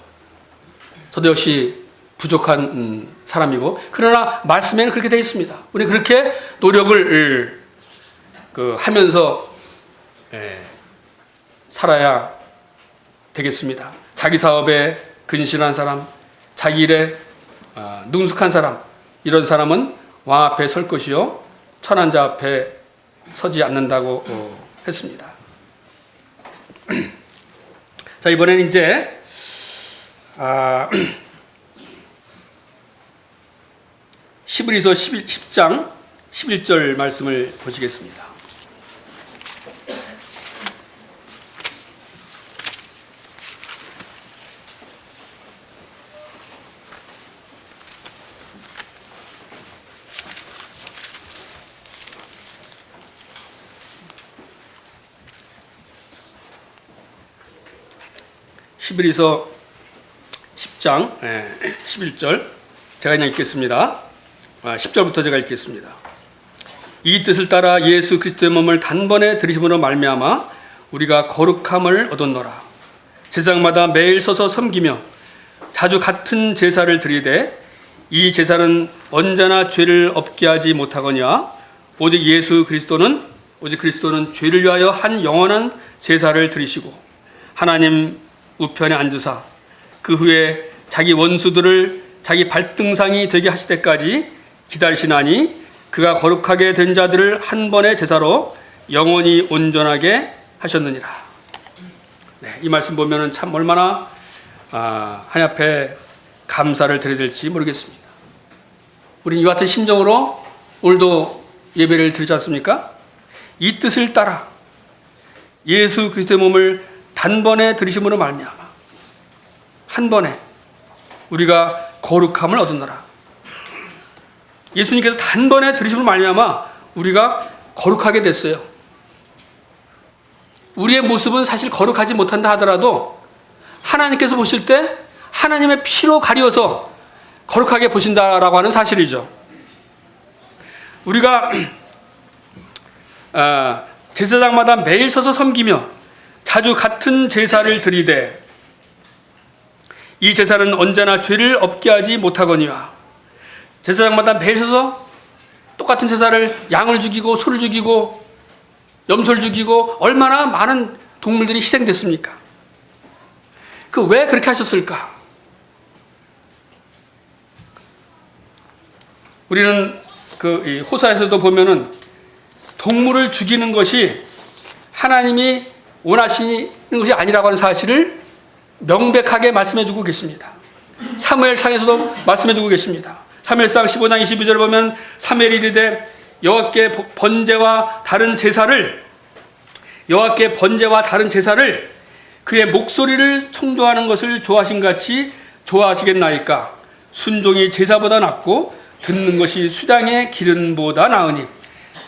저도 역시 부족한 사람이고, 그러나 말씀에는 그렇게 되어 있습니다. 우리 그렇게 노력을 하면서 살아야 되겠습니다. 자기 사업에 근실한 사람, 자기 일에 능숙한 사람, 이런 사람은 왕 앞에 설 것이요 천한 자 앞에 서지 않는다고 했습니다. 자, 이번에는 이제 히브리서 10장 11절 말씀을 보시겠습니다. 히브리서 10장 11절 제가 그냥 읽겠습니다. 10절부터 제가 읽겠습니다. 이 뜻을 따라 예수 그리스도의 몸을 단번에 들이심으로 말미암아 우리가 거룩함을 얻었노라. 제사장마다 매일 서서 섬기며 자주 같은 제사를 드리되 이 제사는 언제나 죄를 없게 하지 못하거니와 오직 그리스도는 죄를 위하여 한 영원한 제사를 드리시고 하나님 우편에 앉으사 그 후에 자기 원수들을 자기 발등상이 되게 하실 때까지 기다리시나니 그가 거룩하게 된 자들을 한 번의 제사로 영원히 온전하게 하셨느니라. 네, 이 말씀 보면은 참 얼마나 하나님 앞에 감사를 드려야 될지 모르겠습니다. 우리는 이와 같은 심정으로 오늘도 예배를 드리지 않습니까? 이 뜻을 따라 예수 그리스도의 몸을 단번에 들이심으로 말미암아 한 번에 우리가 거룩함을 얻었노라. 예수님께서 단번에 들이심으로 말미암아 우리가 거룩하게 됐어요. 우리의 모습은 사실 거룩하지 못한다 하더라도 하나님께서 보실 때 하나님의 피로 가려서 거룩하게 보신다라고 하는 사실이죠. 우리가 제사장마다 매일 서서 섬기며 자주 같은 제사를 드리되 이 제사는 언제나 죄를 없게 하지 못하거니와, 제사장마다 매일 서서 똑같은 제사를 양을 죽이고 소를 죽이고 염소를 죽이고 얼마나 많은 동물들이 희생됐습니까? 그 왜 그렇게 하셨을까? 우리는 이 호사에서도 보면은 동물을 죽이는 것이 하나님이 원하시는 것이 아니라고 하는 사실을 명백하게 말씀해 주고 계십니다. 사무엘상에서도 말씀해 주고 계십니다. 사무엘상 15장 22절을 보면 사무엘이 이르되 여호와께 번제와 다른 제사를 그의 목소리를 청조하는 것을 좋아하신 같이 좋아하시겠나이까. 순종이 제사보다 낫고 듣는 것이 수당의 기름보다 나으니.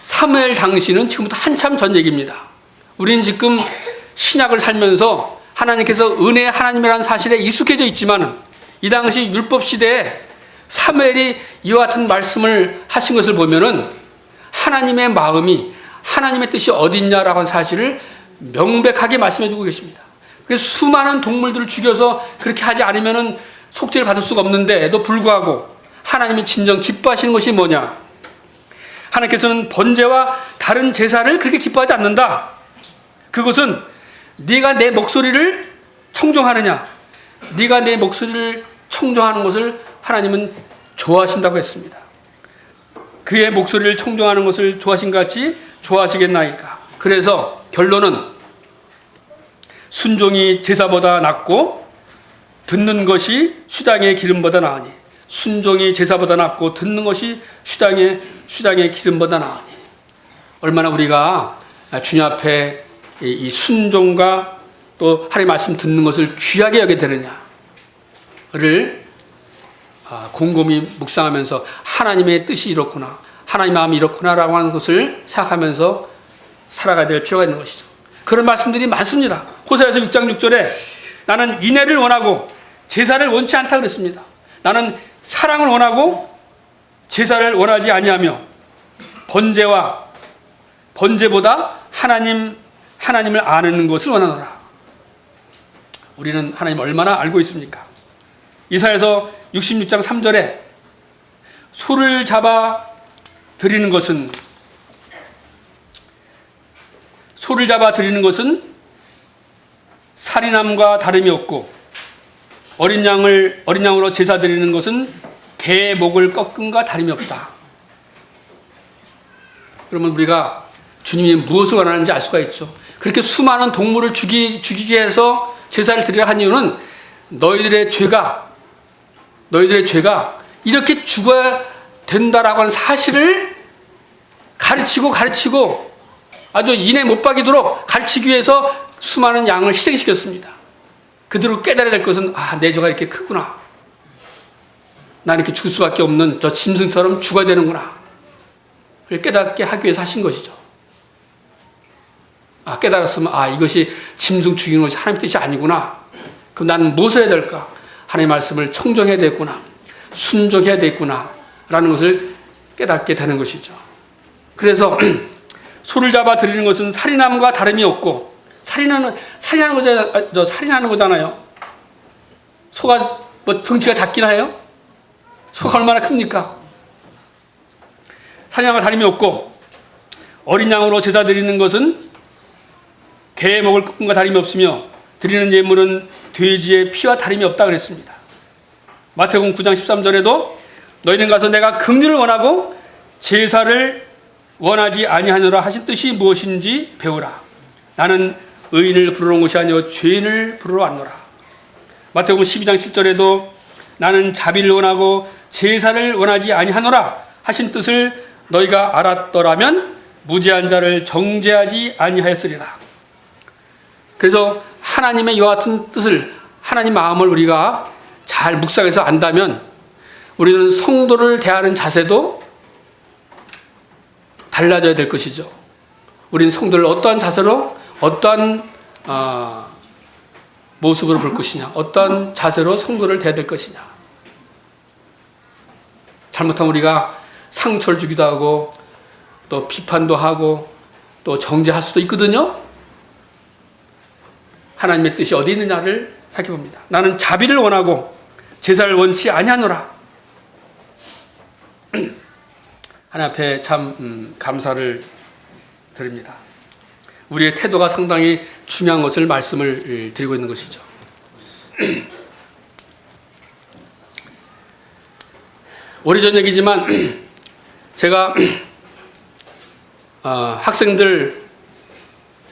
사무엘 당시는 지금부터 한참 전 얘기입니다. 우리는 지금 신약을 살면서 하나님께서 은혜의 하나님이라는 사실에 익숙해져 있지만 이 당시 율법 시대에 사무엘이 이와 같은 말씀을 하신 것을 보면은 하나님의 마음이, 하나님의 뜻이 어디 있냐라고 하는 사실을 명백하게 말씀해 주고 계십니다. 그래서 수많은 동물들을 죽여서 그렇게 하지 않으면은 속죄를 받을 수가 없는데도 불구하고 하나님이 진정 기뻐하시는 것이 뭐냐? 하나님께서는 번제와 다른 제사를 그렇게 기뻐하지 않는다. 그것은 네가 내 목소리를 청종하느냐, 네가 내 목소리를 청종하는 것을 하나님은 좋아하신다고 했습니다. 그의 목소리를 청종하는 것을 좋아하신 같이 좋아하시겠나이까. 그래서 결론은 순종이 제사보다 낫고 듣는 것이 수당의 기름보다 나으니. 순종이 제사보다 낫고 듣는 것이 수당의 기름보다 나으니. 얼마나 우리가 주님 앞에 이 순종과 또 하나님의 말씀 듣는 것을 귀하게 여겨 되느냐를 곰곰이 묵상하면서 하나님의 뜻이 이렇구나, 하나님의 마음이 이렇구나라고 하는 것을 생각하면서 살아가야 될 필요가 있는 것이죠. 그런 말씀들이 많습니다. 호세아서 6장 6절에 나는 인애를 원하고 제사를 원치 않다 그랬습니다. 나는 사랑을 원하고 제사를 원하지 아니하며 번제보다 하나님을 아는 것을 원하노라. 우리는 하나님 얼마나 알고 있습니까? 이사야서 66장 3절에 소를 잡아 드리는 것은 살인함과 다름이 없고 어린 양으로 제사 드리는 것은 개의 목을 꺾음과 다름이 없다. 그러면 우리가 주님이 무엇을 원하는지 알 수가 있죠. 그렇게 수많은 동물을 죽이게 해서 제사를 드리라 한 이유는 너희들의 죄가 이렇게 죽어야 된다라고 하는 사실을 가르치고 아주 인애 못 박이도록 가르치기 위해서 수많은 양을 희생시켰습니다. 그대로 깨달아야 될 것은 내 죄가 이렇게 크구나. 나는 이렇게 죽을 수밖에 없는 저 짐승처럼 죽어야 되는구나. 그걸 깨닫게 하기 위해서 하신 것이죠. 깨달았으면 이것이 짐승 죽이는 것이 하나님의 뜻이 아니구나. 그럼 나는 무엇을 해야 될까? 하나님의 말씀을 청정해야 되겠구나. 순종해야 되겠구나. 라는 것을 깨닫게 되는 것이죠. 그래서 소를 잡아 드리는 것은 살인함과 다름이 없고, 살인하는 거잖아요. 소가 덩치가 작긴 해요? 소가 얼마나 큽니까? 살인함과 다름이 없고 어린 양으로 제사 드리는 것은 개의 목을 꺾음과 다름이 없으며 드리는 예물은 돼지의 피와 다름이 없다 그랬습니다. 마태복음 9장 13절에도 너희는 가서 내가 긍휼을 원하고 제사를 원하지 아니하노라 하신 뜻이 무엇인지 배우라. 나는 의인을 부르러 온 것이 아니요 죄인을 부르러 왔노라. 마태복음 12장 10절에도 나는 자비를 원하고 제사를 원하지 아니하노라 하신 뜻을 너희가 알았더라면 무죄한 자를 정죄하지 아니하였으리라. 그래서 하나님의 이와 같은 뜻을, 하나님 마음을 우리가 잘 묵상해서 안다면 우리는 성도를 대하는 자세도 달라져야 될 것이죠. 우리는 성도를 어떠한 자세로, 어떠한 모습으로 볼 것이냐, 어떠한 자세로 성도를 대해야 될 것이냐. 잘못하면 우리가 상처를 주기도 하고 또 비판도 하고 또 정죄할 수도 있거든요. 하나님의 뜻이 어디 있느냐를 살펴봅니다. 나는 자비를 원하고 제사를 원치 아니하노라. 하나님 앞에 참 감사를 드립니다. 우리의 태도가 상당히 중요한 것을 말씀을 드리고 있는 것이죠. 오래전 얘기지만 제가 학생들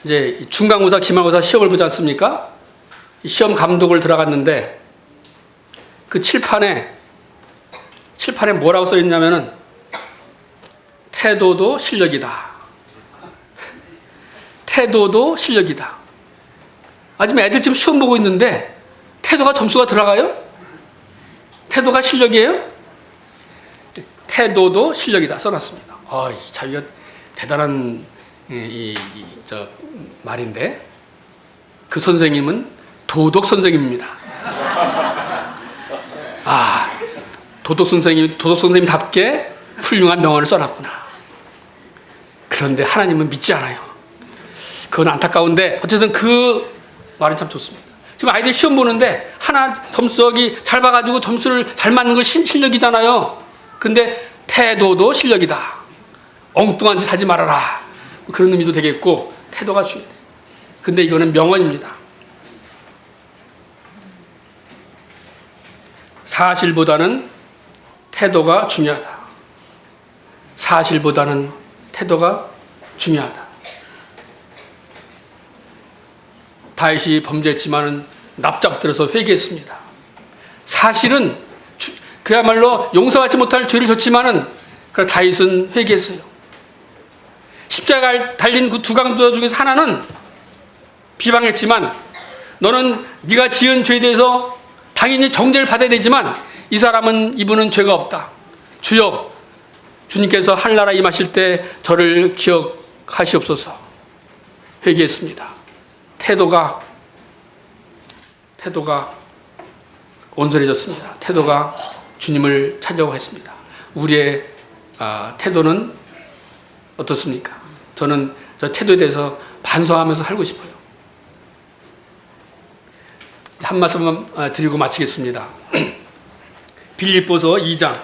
이제 중간고사, 기말고사 시험을 보지 않습니까? 시험 감독을 들어갔는데 그 칠판에 뭐라고 써 있냐면은 태도도 실력이다. 태도도 실력이다. 아, 지금 애들 지금 시험 보고 있는데 태도가 점수가 들어가요? 태도가 실력이에요? 태도도 실력이다 써놨습니다. 자기가 대단한 말인데 그 선생님은 도덕 선생님입니다. 도덕 선생님답게 훌륭한 명언을 써놨구나. 그런데 하나님은 믿지 않아요. 그건 안타까운데 어쨌든 그 말은 참 좋습니다. 지금 아이들 시험 보는데 하나 점수기 잘 봐가지고 점수를 잘 맞는 거 실력이잖아요. 근데 태도도 실력이다. 엉뚱한 짓 하지 말아라. 그런 의미도 되겠고 태도가 중요해요. 근데 이거는 명언입니다. 사실보다는 태도가 중요하다. 사실보다는 태도가 중요하다. 다윗이 범죄했지만은 납작들어서 회개했습니다. 사실은 그야말로 용서하지 못할 죄를 졌지만은 그 다윗은 회개했어요. 십자가에 달린 그 두 강도 중에서 하나는 비방했지만 너는 네가 지은 죄에 대해서 당연히 정죄를 받아야 되지만 이분은 죄가 없다. 주여, 주님께서 하늘나라 임하실 때 저를 기억하시옵소서. 회개했습니다. 태도가 온전해졌습니다. 태도가 주님을 찾아오고 했습니다. 우리의 태도는 어떻습니까? 저는 저 태도에 대해서 반성하면서 살고 싶어요. 한 말씀만 드리고 마치겠습니다. 빌립보서 2장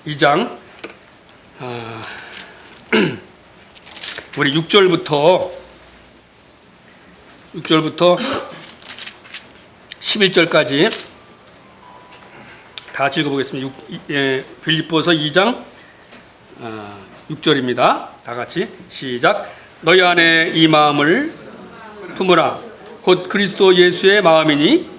2장 우리 6절부터 11절까지 다 같이 읽어보겠습니다. 빌립보서 2장 6절입니다. 다 같이 시작. 너희 안에 이 마음을 품으라. 곧 그리스도 예수의 마음이니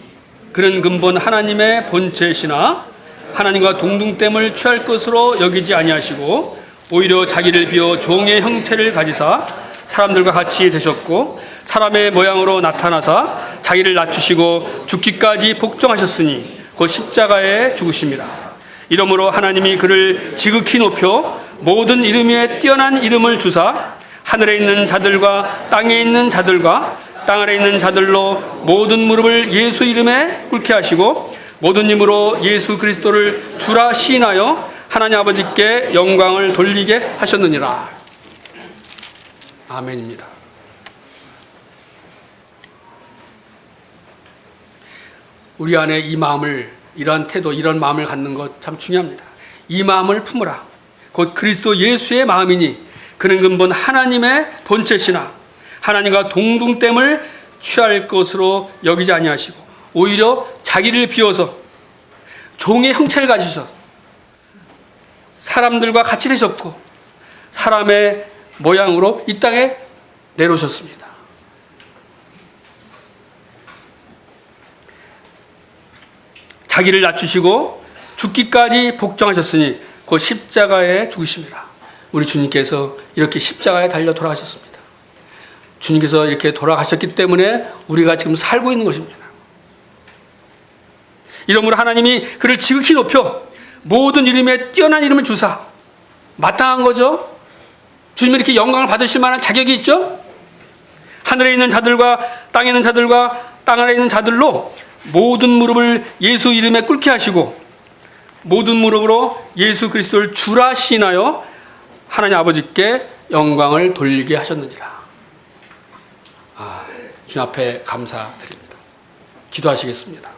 그는 근본 하나님의 본체시나 하나님과 동등됨을 취할 것으로 여기지 아니하시고 오히려 자기를 비워 종의 형체를 가지사 사람들과 같이 되셨고 사람의 모양으로 나타나사 자기를 낮추시고 죽기까지 복종하셨으니 곧 십자가에 죽으심이라. 이러므로 하나님이 그를 지극히 높여 모든 이름 위에 뛰어난 이름을 주사 하늘에 있는 자들과 땅에 있는 자들과 땅 아래 있는 자들로 모든 무릎을 예수 이름에 꿇게 하시고 모든 힘으로 예수 그리스도를 주라 시인하여 하나님 아버지께 영광을 돌리게 하셨느니라. 아멘입니다. 우리 안에 이 마음을, 이러한 태도, 이런 마음을 갖는 것 참 중요합니다. 이 마음을 품으라. 곧 그리스도 예수의 마음이니 그는 근본 하나님의 본체시나 하나님과 동등됨을 취할 것으로 여기지 아니하시고 오히려 자기를 비워서 종의 형체를 가지셔서 사람들과 같이 되셨고 사람의 모양으로 이 땅에 내려오셨습니다. 자기를 낮추시고 죽기까지 복종하셨으니 곧 십자가에 죽으심이라. 우리 주님께서 이렇게 십자가에 달려 돌아가셨습니다. 주님께서 이렇게 돌아가셨기 때문에 우리가 지금 살고 있는 것입니다. 이러므로 하나님이 그를 지극히 높여 모든 이름에 뛰어난 이름을 주사, 마땅한 거죠. 주님이 이렇게 영광을 받으실 만한 자격이 있죠. 하늘에 있는 자들과 땅에 있는 자들과 땅 아래 있는 자들로 모든 무릎을 예수 이름에 꿇게 하시고 모든 무릎으로 예수 그리스도를 주라 시인하여 하나님 아버지께 영광을 돌리게 하셨느니라. 주님 앞에 감사드립니다. 기도하시겠습니다.